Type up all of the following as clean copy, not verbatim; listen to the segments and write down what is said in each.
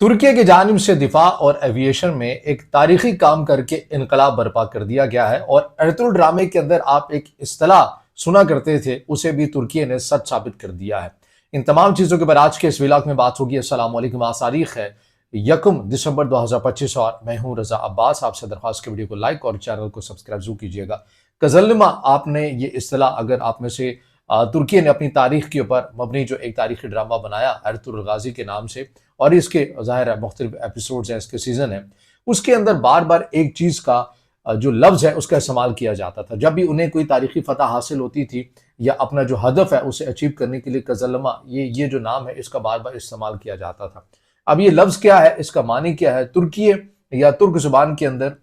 तुर्की की जानिब से दिफा और एविएशन में एक तारीखी काम करके इनकलाब बर्पा कर दिया गया है और एर्तुल ड्रामे के अंदर आप एक इस्तेलाह सुना करते थे, उसे भी तुर्की ने सच साबित कर दिया है। इन तमाम चीज़ों के ऊपर आज के इस व्लॉग में बात होगी। अस्सलाम वालेकुम। आज तारीख है 1 दिसंबर 2025 और मैं हूं रजा अब्बास। आपसे दरख्वास्त के वीडियो को लाइक और चैनल को सब्सक्राइब जरूर कीजिएगा। कजलमा आपने ये इस्तेलाह अगर आप में से तुर्की ने अपनी तारीख के ऊपर मबनी जो एक तारीखी ड्रामा बनाया एर्तुल गाजी के नाम से, और इसके ज़ाहिर है मुख्तलिफ एपिसोड्स हैं, इसके सीज़न है, उसके अंदर बार बार एक चीज़ का जो लफ्ज़ है उसका इस्तेमाल किया जाता था। जब भी उन्हें कोई तारीखी फ़तह हासिल होती थी या अपना जो हदफ है उसे अचीव करने के लिए कज़लमा ये जो नाम है इसका बार बार इस्तेमाल किया जाता था। अब ये लफ्ज़ क्या है, इसका मानी क्या है? तुर्की या तुर्क ज़ुबान के अंदर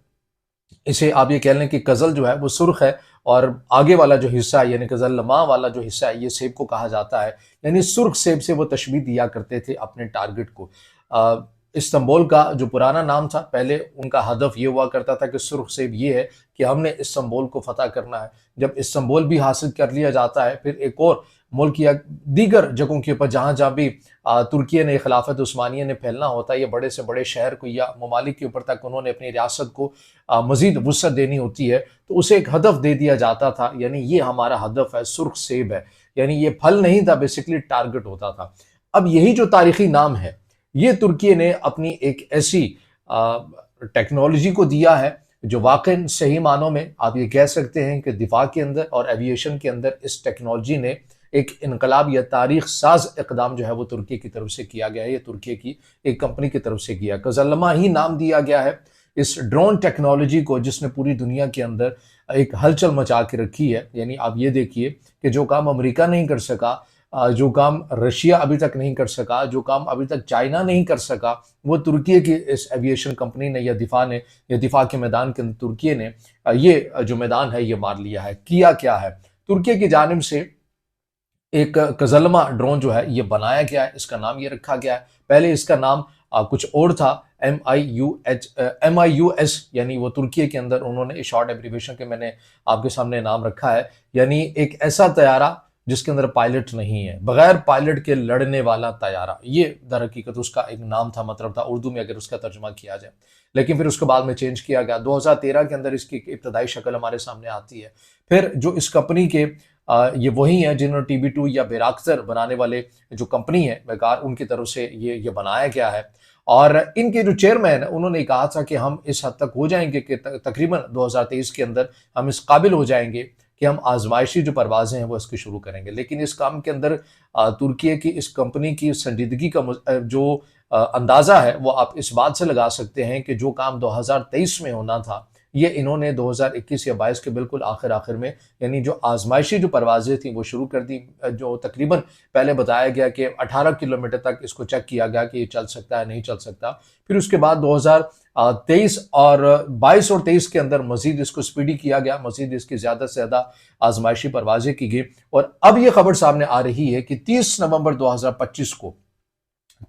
इसे आप ये कह लें कि कज़ल जो है वो सुर्ख है और आगे वाला जो हिस्सा है यानी कज़लमा वाला जो हिस्सा है ये सेब को कहा जाता है। यानी सुर्ख सेब से वो तशबीह दिया करते थे अपने टारगेट को। इस्तांबुल का जो पुराना नाम था, पहले उनका हदफ ये हुआ करता था कि सुर्ख सेब ये है कि हमने इस्तांबुल को फतह करना है। जब इस्तांबुल भी हासिल कर लिया जाता है, फिर एक और मुल्क या दीगर जगहों के ऊपर जहाँ जहाँ भी तुर्की ने खिलाफत उस्मानिया ने फैलना होता है, या बड़े से बड़े शहर को या ममालिक के ऊपर तक उन्होंने अपनी रियासत को मजीद वुसअत देनी होती है, तो उसे एक हदफ दे दिया जाता था। यानी ये हमारा हदफ है, सुर्ख सेब है। यानी ये फल नहीं था, बेसिकली टारगेट होता था। अब यही जो तारीखी नाम है, ये तुर्की ने अपनी एक ऐसी टेक्नोलॉजी को दिया है जो वाकई सही मानों में आप ये कह सकते हैं कि दिफा के अंदर और एविएशन के अंदर इस टेक्नोलॉजी ने एक इनकलाब या तारीख साज इकदाम जो है वो तुर्की की तरफ से किया गया है। ये तुर्की की एक कंपनी की तरफ से किया, कज़लमा ही नाम दिया गया है इस ड्रोन टेक्नोलॉजी को, जिसने पूरी दुनिया के अंदर एक हलचल मचा के रखी है। यानी आप ये देखिए कि जो काम अमेरिका नहीं कर सका, जो काम रशिया अभी तक नहीं कर सका, जो काम अभी तक चाइना नहीं कर सका, वो तुर्की की इस एविएशन कंपनी ने या दिफा के मैदान के अंदर तुर्की ने ये जो मैदान है ये मार लिया है। किया क्या है, तुर्की की जानिब से एक कज़लमा ड्रोन जो है ये बनाया गया है, इसका नाम ये रखा गया है। पहले इसका नाम कुछ और था, MIUS, यानी वो तुर्की के अंदर उन्होंने शॉर्ट एब्रीविएशन के मैंने आपके सामने नाम रखा है। यानी एक ऐसा तैयारा जिसके अंदर पायलट नहीं है, बगैर पायलट के लड़ने वाला तैयारा, ये दर हकीकत उसका एक नाम था, मतलब था उर्दू में अगर उसका तर्जुमा किया जाए। लेकिन फिर उसके बाद में चेंज किया गया। 2013 के अंदर इसकी इब्तदाई शक्ल हमारे सामने आती है। फिर जो इस कंपनी के ये वही है जिन्होंने TB2 या बैराक्टर बनाने वाले जो कंपनी है बेकार, उनकी तरफ से ये बनाया गया है। और इनके जो चेयरमैन है उन्होंने कहा था कि हम इस हद तक हो जाएंगे कि तकरीबन 2023 के अंदर हम इस काबिल हो जाएंगे कि हम आजमाइशी जो परवाजें हैं वो इसकी शुरू करेंगे। लेकिन इस काम के अंदर तुर्की की इस कंपनी की संजीदगी का जो अंदाजा है वो आप इस बात से लगा सकते हैं कि जो काम 2023 में होना था, ये इन्होंने 2021 या 22 के बिल्कुल आखिर में, यानी जो आजमाइशी जो परवाजें थी वो शुरू कर दी। जो तकरीबन पहले बताया गया कि 18 किलोमीटर तक इसको चेक किया गया कि ये चल सकता है नहीं चल सकता। फिर उसके बाद 2023 और 22 और 23 के अंदर मजीद इसको स्पीडी किया गया, मजीद इसकी ज़्यादा से ज़्यादा आजमाइशी परवाजें की गई। और अब ये खबर सामने आ रही है कि 30 नवंबर 2025 को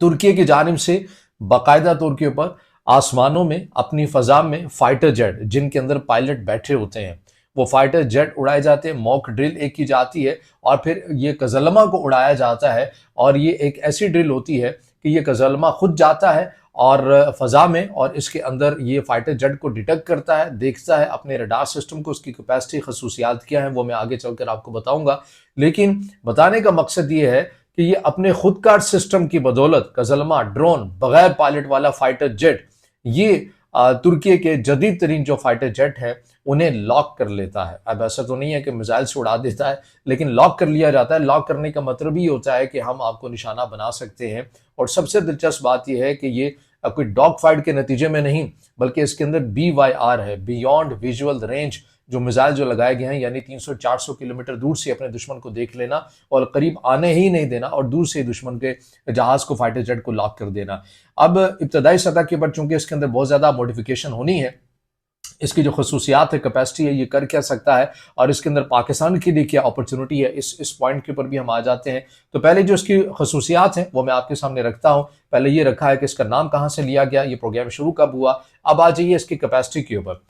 तुर्की की जानिब से बाकायदा तौर के ऊपर आसमानों में, अपनी फ़ज़ा में फाइटर जेट जिनके अंदर पायलट बैठे होते हैं, वो फाइटर जेट उड़ाए जाते हैं। मॉक ड्रिल एक की जाती है और फिर ये कज़लमा को उड़ाया जाता है। और ये एक ऐसी ड्रिल होती है कि ये कज़लमा खुद जाता है और फ़ज़ा में, और इसके अंदर ये फाइटर जेट को डिटेक्ट करता है, देखता है अपने रडार सिस्टम को, उसकी कैपेसिटी खसूसियात क्या है वो मैं आगे चलकर आपको बताऊंगा। लेकिन बताने का मकसद ये है कि ये अपने खुद कार सिस्टम की बदौलत कज़लमा ड्रोन, बगैर पायलट वाला फाइटर जेट, ये तुर्की के जदीद तरीन जो फाइटर जेट है उन्हें लॉक कर लेता है। अब ऐसा तो नहीं है कि मिसाइल से उड़ा देता है, लेकिन लॉक कर लिया जाता है। लॉक करने का मतलब ये होता है कि हम आपको निशाना बना सकते हैं। और सबसे दिलचस्प बात यह है कि ये कोई डॉग फाइट के नतीजे में नहीं, बल्कि इसके अंदर BYR है, बियॉन्ड विजुअल रेंज, जो मिसाइल जो लगाए गए हैं, यानी 300-400 किलोमीटर दूर से अपने दुश्मन को देख लेना और करीब आने ही नहीं देना और दूर से दुश्मन के जहाज को, फाइटर जेट को लॉक कर देना। अब इब्तदाई सतह के ऊपर चूंकि इसके अंदर बहुत ज़्यादा मॉडिफिकेशन होनी है, इसकी जो खसूसियात है, कैपेसिटी है, ये कर क्या सकता है और इसके अंदर पाकिस्तान के लिए क्या अपॉर्चुनिटी है, इस पॉइंट के ऊपर भी हम आ जाते हैं। तो पहले जो इसकी खसूसियात हैं वो मैं आपके सामने रखता हूँ। पहले ये रखा है कि इसका नाम कहाँ से लिया गया, ये प्रोग्राम शुरू कब हुआ। अब आ जाइए इसकी कैपेसिटी के ऊपर।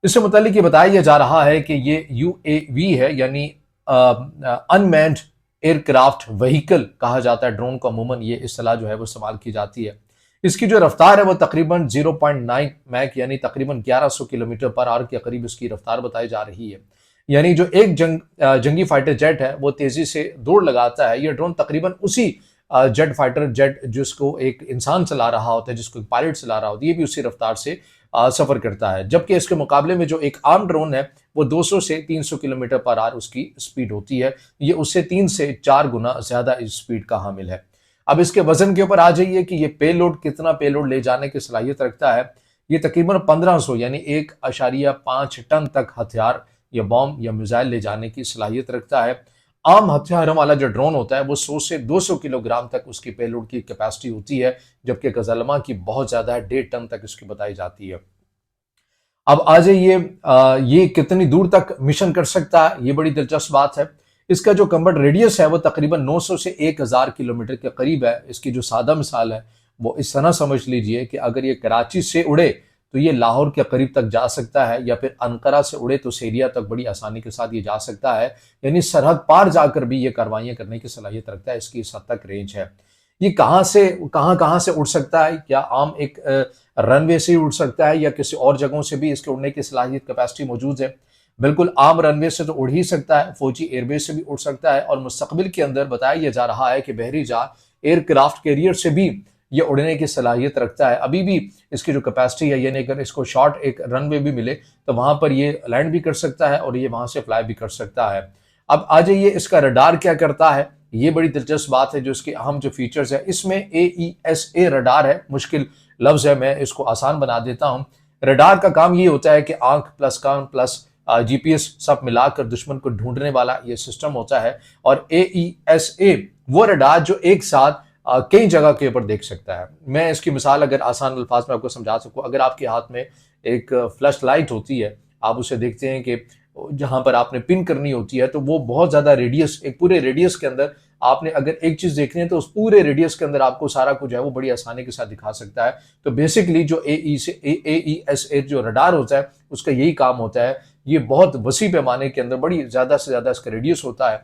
इससे मुतालिक ये बताया जा रहा है कि ये UAV है, यानी अनमैन्ड एयरक्राफ्ट व्हीकल कहा जाता है ड्रोन को, अमूमन ये इस्तेलाह जो है वो इस्तेमाल की जाती है। इसकी जो रफ्तार है वो तकरीबन 0.9 मैक यानी तकरीबन 1100 किलोमीटर पर आवर के करीब इसकी रफ्तार बताई जा रही है। यानी जो एक जंगी फाइटर जेट है वो तेजी से दौड़ लगाता है। ये ड्रोन तकरीबन उसी जेट फाइटर जेट जिसको एक इंसान चला रहा होता है, जिसको एक पायलट चला रहा होता है, ये भी उसी रफ्तार से सफर करता है। जबकि इसके मुकाबले में जो एक आम ड्रोन है वो 200 से 300 किलोमीटर पर आवर उसकी स्पीड होती है। ये उससे 3 से 4 गुना ज्यादा स्पीड का हामिल है। अब इसके वजन के ऊपर आ जाइए कि ये पेलोड कितना पेलोड ले जाने की सलाहियत रखता है। ये तकरीबन 1500 यानी 1.5 टन तक हथियार या बॉम्ब या मिसाइल ले जाने की सलाहियत रखता है। आम हथियारों वाला जो ड्रोन होता है वो 100 से 200 किलोग्राम तक उसकी पेलोड की कैपेसिटी होती है, जबकि गजलमा की बहुत ज्यादा है, 1.5 टन तक इसकी बताई जाती है। अब आ जाइए ये कितनी दूर तक मिशन कर सकता है, ये बड़ी दिलचस्प बात है। इसका जो कम्बट रेडियस है वो तकरीबन 900 से 1000 किलोमीटर के करीब है। इसकी जो सादा मिसाल है वो इस तरह समझ लीजिए कि अगर ये कराची से उड़े तो ये लाहौर के करीब तक जा सकता है, या फिर अनकरा से उड़े तो सीरिया तक बड़ी आसानी के साथ ये जा सकता है। यानी सरहद पार जाकर भी ये कार्रवाइयां करने की सलाहियत रखता है, इसकी इस हद तक रेंज है। ये कहां से उड़ सकता है? क्या आम एक रनवे से ही उड़ सकता है या किसी और जगहों से भी इसके उड़ने की सलाहियत कैपेसिटी मौजूद है? बिल्कुल आम रनवे से तो उड़ ही सकता है, फौजी एयरबेस से भी उड़ सकता है, और मुस्तकबिल के अंदर बताया जा रहा है कि बहरी जहाज एयरक्राफ्ट कैरियर से भी ये उड़ने की सलाहियत रखता है। अभी भी इसकी जो कैपेसिटी है, यानी अगर इसको शॉर्ट एक रनवे भी मिले तो वहां पर ये लैंड भी कर सकता है और ये वहां से फ्लाई भी कर सकता है। अब आ जाइए इसका रडार क्या करता है, ये बड़ी दिलचस्प बात है। जो इसके अहम जो फीचर्स है, इसमें AESA रडार है, मुश्किल लफ्ज है, मैं इसको आसान बना देता हूं। रडार का काम ये होता है कि आंख प्लस कान प्लस GPS सब मिलाकर दुश्मन को ढूंढने वाला ये सिस्टम होता है। और AESA वो रडार जो एक साथ कई जगह के ऊपर देख सकता है। मैं इसकी मिसाल अगर आसान अल्फाज में आपको समझा सकूं, अगर आपके हाथ में एक फ्लैश लाइट होती है, आप उसे देखते हैं कि जहां पर आपने पिन करनी होती है तो वो बहुत ज्यादा रेडियस, एक पूरे रेडियस के अंदर आपने अगर एक चीज देखनी है तो उस पूरे रेडियस के अंदर आपको सारा कुछ है वो बड़ी आसानी के साथ दिखा सकता है। तो बेसिकली जो AESA जो रडार होता है उसका यही काम होता है। ये बहुत वसी पैमाने के अंदर बड़ी ज्यादा से ज्यादा इसका रेडियस होता है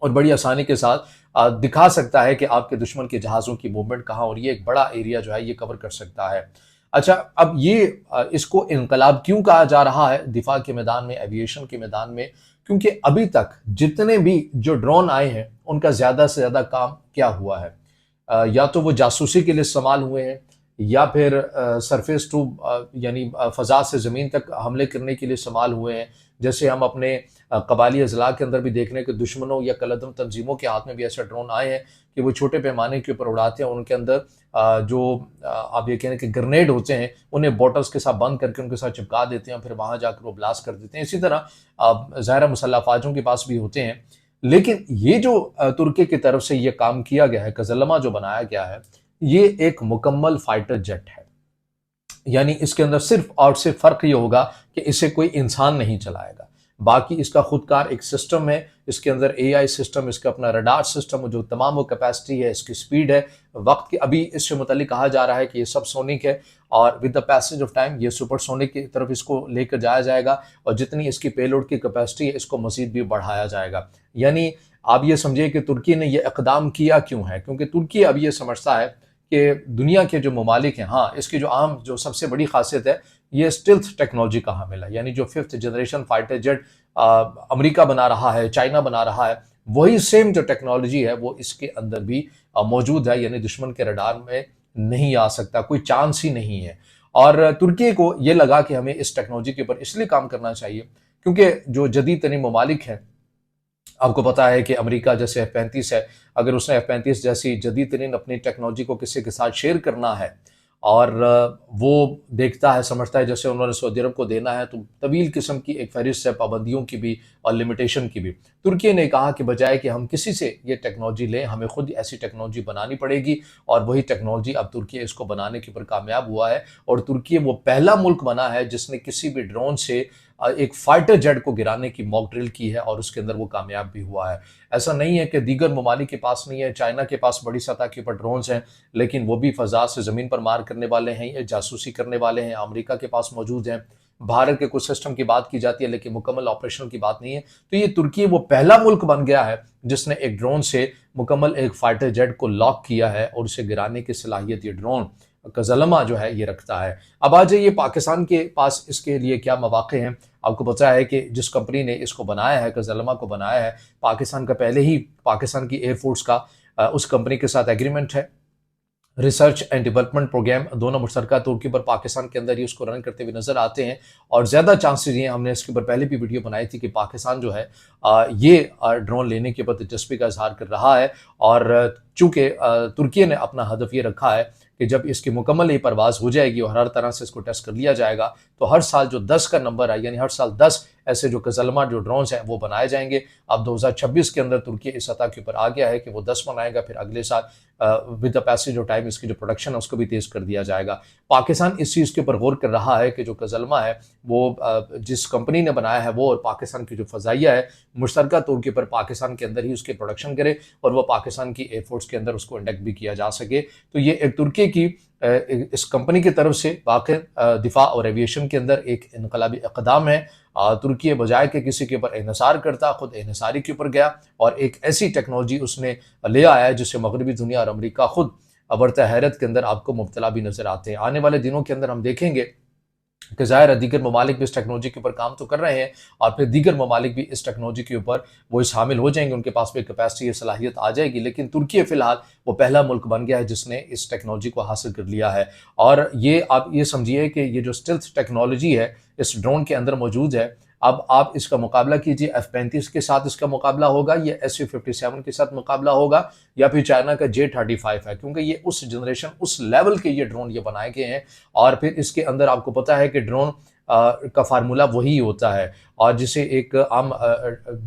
और बड़ी आसानी के साथ दिखा सकता है कि आपके दुश्मन के जहाज़ों की मूवमेंट कहाँ, और ये एक बड़ा एरिया जो है ये कवर कर सकता है। अच्छा, अब ये इसको इनकलाब क्यों कहा जा रहा है दिफा के मैदान में, एविएशन के मैदान में? क्योंकि अभी तक जितने भी जो ड्रोन आए हैं उनका ज़्यादा से ज़्यादा काम क्या हुआ है? या तो वो जासूसी के लिए इस्तेमाल हुए हैं, या फिर सरफेस टू यानी फ़ज़ा से ज़मीन तक हमले करने के लिए इस्तेमाल हुए हैं। जैसे हम अपने कबाली अजला के अंदर भी देखने के दुश्मनों या कलदम तंजीमों के हाथ में भी ऐसे ड्रोन आए हैं कि वो छोटे पैमाने के ऊपर उड़ाते हैं। उनके अंदर जो आप ये कहें कि ग्रेनेड होते हैं उन्हें बॉटल्स के साथ बंद करके उनके साथ चिपका देते हैं, फिर वहां जाकर वो ब्लास्ट कर देते हैं। इसी तरह ज़ाहिर मुसल्लह फ़ौजों के पास भी होते हैं। लेकिन ये जो तुर्की की तरफ से ये काम किया गया है, कज़लमा जो बनाया गया है, ये एक मुकम्मल फाइटर जेट है। यानी इसके अंदर सिर्फ और सिर्फ फर्क ये होगा कि इसे कोई इंसान नहीं चलाएगा, बाकी इसका खुदकार एक सिस्टम है। इसके अंदर AI सिस्टम, इसका अपना रडार सिस्टम, जो तमाम वो कैपेसिटी है, इसकी स्पीड है, वक्त की अभी इससे मुतालिक कहा जा रहा है कि ये सब सोनिक है और with the passage of time ये सुपर सोनिक की तरफ इसको लेकर जाया जाएगा, और जितनी इसकी पेलोड की कैपेसिटी है इसको मजीद भी बढ़ाया जाएगा। यानी आप ये समझिए कि तुर्की ने यह इकदाम किया क्यों है, क्योंकि तुर्की अब ये समझता है कि दुनिया के जो ममालिक हैं, हाँ, इसकी जो आम जो सबसे बड़ी खासियत है ये स्टिल्थ टेक्नोलॉजी का हामिल है। यानी जो 5th generation fighter jet America बना रहा है, चाइना बना रहा है, वही सेम जो टेक्नोलॉजी है वो इसके अंदर भी मौजूद है। यानी दुश्मन के रडार में नहीं आ सकता, कोई चांस ही नहीं है। और तुर्की को ये लगा कि हमें इस टेक्नोलॉजी के ऊपर इसलिए काम करना चाहिए क्योंकि जो जदीद तरीन ममालिक हैं, आपको पता है कि अमेरिका जैसे F-35 है, अगर उसने F-35 जैसी जदीद तरीन अपनी टेक्नोलॉजी को किसी के साथ शेयर करना है और वो देखता है, समझता है जैसे उन्होंने सऊदी अरब को देना है, तो तवील किस्म की एक फहरिस्त है पाबंदियों की भी और लिमिटेशन की भी। तुर्की ने कहा कि बजाय कि हम किसी से ये टेक्नोलॉजी लें, हमें खुद ऐसी टेक्नोलॉजी बनानी पड़ेगी, और वही टेक्नोलॉजी अब तुर्की इसको बनाने के ऊपर कामयाब हुआ है। और तुर्की वो पहला मुल्क बना है जिसने किसी भी ड्रोन से एक फाइटर जेट को गिराने की मॉक ड्रिल की है और उसके अंदर वो कामयाब भी हुआ है। ऐसा नहीं है कि दीगर ममालिक के पास नहीं है, चाइना के पास बड़ी सतह के ऊपर ड्रोन्स हैं, लेकिन वो भी फजा से ज़मीन पर मार करने वाले हैं या जासूसी करने वाले हैं। अमेरिका के पास मौजूद हैं। भारत के कुछ सिस्टम की बात की जाती है लेकिन मुकम्मल ऑपरेशन की बात नहीं है। तो ये तुर्की वो पहला मुल्क बन गया है जिसने एक ड्रोन से मुकम्मल एक फाइटर जेट को लॉक किया है और उसे गिराने की सलाहियत ये ड्रोन कज़लमा जो है ये रखता है। अब आ जाइए पाकिस्तान के पास इसके लिए क्या मौक़े हैं। आपको पता है कि जिस कंपनी ने इसको बनाया है, कज़लमा को बनाया है, पाकिस्तान का पहले ही पाकिस्तान की एयरफोर्स का उस कंपनी के साथ एग्रीमेंट है। रिसर्च एंड डेवलपमेंट प्रोग्राम दोनों मुश्तरका तौर के ऊपर पाकिस्तान के अंदर ही उसको रन करते हुए नजर आते हैं और ज़्यादा चांसेस ये हमने इसके ऊपर पहले भी वीडियो बनाई थी कि पाकिस्तान जो है ये ड्रोन लेने के ऊपर दिलचस्पी का इजहार कर रहा है और चूंकि तुर्की ने अपना हदफ ये रखा है कि जब इसकी मुकम्मल ये परवाज़ हो जाएगी और हर तरह से इसको टेस्ट कर लिया जाएगा तो हर साल जो 10 का नंबर है, यानी हर साल 10 ऐसे जो कज़लमा जो ड्रोन्स हैं वो बनाए जाएंगे। अब 2026 के अंदर तुर्की इस सतह के ऊपर आ गया है कि वो 10 बनाएगा, फिर अगले साल with the passage of time इसकी जो प्रोडक्शन है उसको भी तेज़ कर दिया जाएगा। पाकिस्तान इस चीज़ के ऊपर गौर कर रहा है कि जो कज़लमा है वो जिस कंपनी ने बनाया है वो और पाकिस्तान की जो फ़ज़ाइया है मुश्तरका तौर के ऊपर पाकिस्तान के अंदर ही उसकी प्रोडक्शन करे और वो पाकिस्तान की एयरफोर्स के अंदर उसको इंडक्ट भी किया जा सके। तो ये एक तुर्की की इस कंपनी की तरफ से वाक़ई दिफा और एविएशन के अंदर एक इनकलाबी इक़दाम है। तुर्की बजाय कि किसी के ऊपर इन्हिसार करता, खुद इन्हिसारी के ऊपर गया और एक ऐसी टेक्नोलॉजी उसने ले आया है जिससे मगरबी दुनिया और अमरीका खुद बरत हैरत के अंदर आपको मुब्तला भी नजर आते हैं। आने वाले दिनों के अंदर हम देखेंगे कि ज़ाहिर है दीगर ममालिक भी इस टेक्नोलॉजी के ऊपर काम तो कर रहे हैं और फिर दीगर ममालिक भी इस टेक्नोलॉजी के ऊपर वो शामिल हो जाएंगे, उनके पास भी कैपेसिटी सलाहियत आ जाएगी। लेकिन तुर्की फ़िलहाल वो पहला मुल्क बन गया है जिसने इस टेक्नोलॉजी को हासिल कर लिया है और ये आप ये समझिए कि ये जो स्टेल्थ टेक्नोलॉजी है इस ड्रोन के अंदर मौजूद है। अब आप इसका मुकाबला कीजिए, F-35 के साथ इसका मुकाबला होगा या Su-57 के साथ मुकाबला होगा या फिर चाइना का J-35 है, क्योंकि ये उस जनरेशन उस लेवल के ये ड्रोन ये बनाए गए हैं। और फिर इसके अंदर आपको पता है कि ड्रोन का फार्मूला वही होता है और जिसे एक आम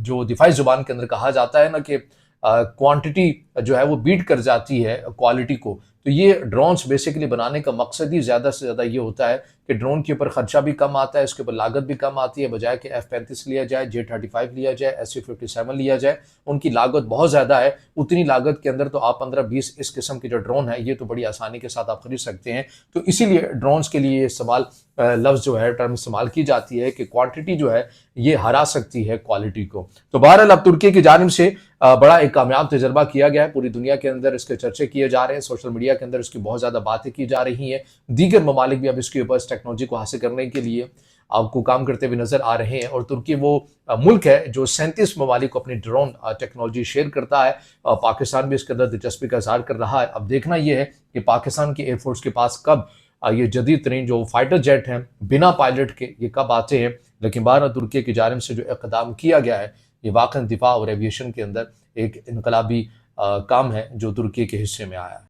जो दिफाई जुबान के अंदर कहा जाता है ना कि क्वांटिटी जो है वो बीट कर जाती है क्वालिटी को। तो ये ड्रोन्स बेसिकली बनाने का मकसद ही ज़्यादा से ज़्यादा ये होता है कि ड्रोन के ऊपर खर्चा भी कम आता है, इसके ऊपर लागत भी कम आती है। बजाय कि F-35 लिया जाए, J-35 लिया जाए, Su-57 लिया जाए, उनकी लागत बहुत ज़्यादा है। उतनी लागत के अंदर तो आप 15-20 इस किस्म के जो ड्रोन है ये तो बड़ी आसानी के साथ आप खरीद सकते हैं। तो इसीलिए ड्रोन्स के लिए ये सवाल लफ्ज़ जो है टर्म इस्तेमाल की जाती है कि क्वांटिटी जो है ये हरा सकती है क्वालिटी को। तो बहरहाल अब तुर्की की जानिब से बड़ा एक कामयाब तजर्बा किया गया है। पूरी दुनिया के अंदर इसके चर्चे किए जा रहे हैं, सोशल मीडिया के अंदर इसकी बहुत ज़्यादा बातें की जा रही हैं। दीगर ममालिक भी अब इसके ऊपर इस टेक्नोलॉजी को हासिल करने के लिए आपको काम करते हुए नजर आ रहे हैं और तुर्की वो मुल्क है जो 37 ममालिक को अपनी ड्रोन टेक्नोलॉजी शेयर करता है। पाकिस्तान भी इसके अंदर दिलचस्पी का इजहार कर रहा है। अब देखना यह है कि पाकिस्तान की एयरफोर्स के पास कब ये जदीद तरीन जो फाइटर जेट हैं बिना पायलट के ये कब आते हैं। लेकिन बारह तुर्की की जानिब से जो इक़दाम किया गया है ये वाक़ई दिफा और एविएशन के अंदर एक इनकलाबी काम है जो तुर्की के हिस्से में आया है।